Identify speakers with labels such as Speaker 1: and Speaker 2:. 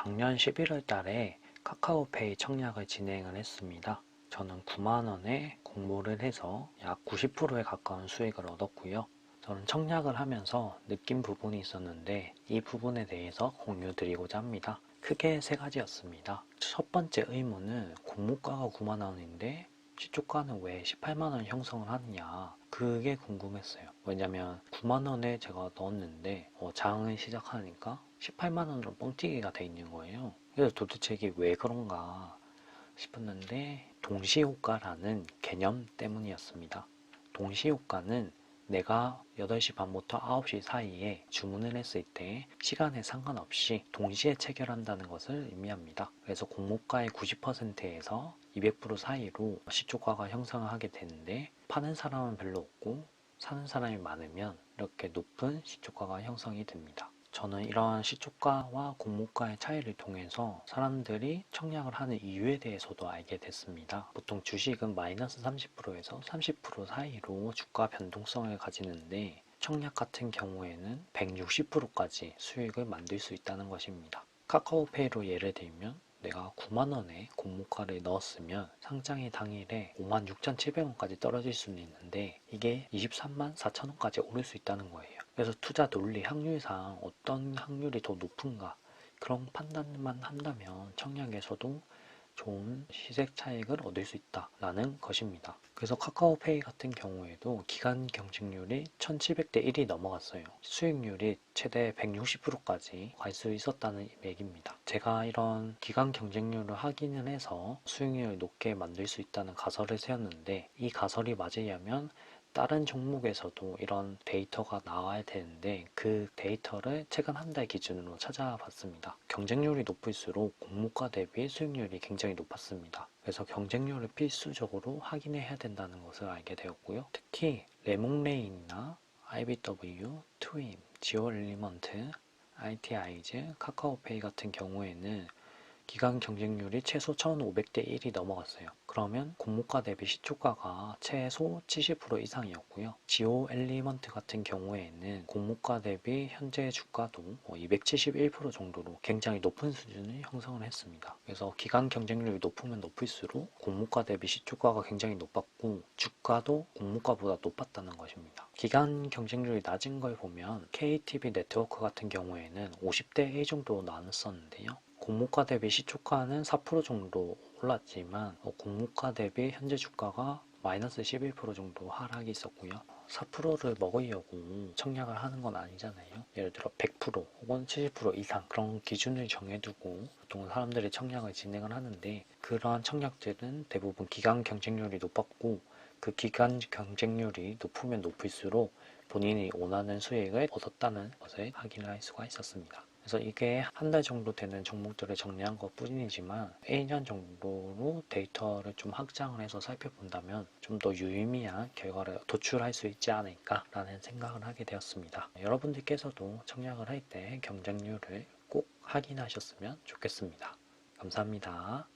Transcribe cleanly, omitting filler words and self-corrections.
Speaker 1: 작년 11월 달에 카카오페이 청약을 진행을 했습니다. 저는 9만 원에 공모를 해서 약 90%에 가까운 수익을 얻었고요. 저는 청약을 하면서 느낀 부분이 있었는데 이 부분에 대해서 공유드리고자 합니다. 크게 세 가지였습니다. 첫 번째 의문은 공모가가 9만 원인데 시초가는 왜 18만 원 형성을 하느냐, 그게 궁금했어요. 왜냐면 9만 원에 제가 넣었는데 장을 시작하니까 18만 원으로 뻥튀기가 돼 있는 거예요. 그래서 도대체 이게 왜 그런가 싶었는데 동시효과라는 개념 때문이었습니다. 동시효과는 내가 8시 반부터 9시 사이에 주문을 했을 때 시간에 상관없이 동시에 체결한다는 것을 의미합니다. 그래서 공모가의 90%에서 200% 사이로 시초가가 형성을 하게 되는데, 파는 사람은 별로 없고 사는 사람이 많으면 이렇게 높은 시초가가 형성이 됩니다. 저는 이러한 시초가와 공모가의 차이를 통해서 사람들이 청약을 하는 이유에 대해서도 알게 됐습니다. 보통 주식은 마이너스 30%에서 30% 사이로 주가 변동성을 가지는데 청약 같은 경우에는 160%까지 수익을 만들 수 있다는 것입니다. 카카오페이로 예를 들면 내가 9만 원에 공모가를 넣었으면 상장의 당일에 56,700원까지 떨어질 수는 있는데 이게 23만 4천 원까지 오를 수 있다는 거예요. 그래서 투자 논리 확률상 어떤 확률이 더 높은가, 그런 판단만 한다면 청약에서도 좋은 시세 차익을 얻을 수 있다라는 것입니다. 그래서 카카오페이 같은 경우에도 기간 경쟁률이 1700대 1이 넘어갔어요. 수익률이 최대 160%까지 갈 수 있었다는 얘기입니다. 제가 이런 기간 경쟁률을 확인을 해서 수익률을 높게 만들 수 있다는 가설을 세웠는데, 이 가설이 맞으려면 다른 종목에서도 이런 데이터가 나와야 되는데 그 데이터를 최근 한 달 기준으로 찾아봤습니다. 경쟁률이 높을수록 공모가 대비 수익률이 굉장히 높았습니다. 그래서 경쟁률을 필수적으로 확인해야 된다는 것을 알게 되었고요. 특히 레몬레인이나 IBW, 트윈, 지오엘리먼트, IT아이즈, 카카오페이 같은 경우에는 기간 경쟁률이 최소 1500대 1이 넘어갔어요. 그러면 공모가 대비 시초가가 최소 70% 이상이었고요. 지오 엘리먼트 같은 경우에는 공모가 대비 현재 주가도 271% 정도로 굉장히 높은 수준을 형성을 했습니다. 그래서 기간 경쟁률이 높으면 높을수록 공모가 대비 시초가가 굉장히 높았고 주가도 공모가보다 높았다는 것입니다. 기간 경쟁률이 낮은 걸 보면 KTB 네트워크 같은 경우에는 50대 1 정도 나눴었는데요. 공모가 대비 시초가는 4% 정도 올랐지만 공모가 대비 현재 주가가 마이너스 11% 정도 하락이 있었고요. 4%를 먹으려고 청약을 하는 건 아니잖아요. 예를 들어 100% 혹은 70% 이상 그런 기준을 정해두고 보통 사람들이 청약을 진행을 하는데, 그러한 청약들은 대부분 기간 경쟁률이 높았고 그 기간 경쟁률이 높으면 높을수록 본인이 원하는 수익을 얻었다는 것을 확인을 할 수가 있었습니다. 그래서 이게 한 달 정도 되는 종목들을 정리한 것 뿐이지만 1년 정도로 데이터를 좀 확장을 해서 살펴본다면 좀 더 유의미한 결과를 도출할 수 있지 않을까라는 생각을 하게 되었습니다. 여러분들께서도 청약을 할 때 경쟁률을 꼭 확인하셨으면 좋겠습니다. 감사합니다.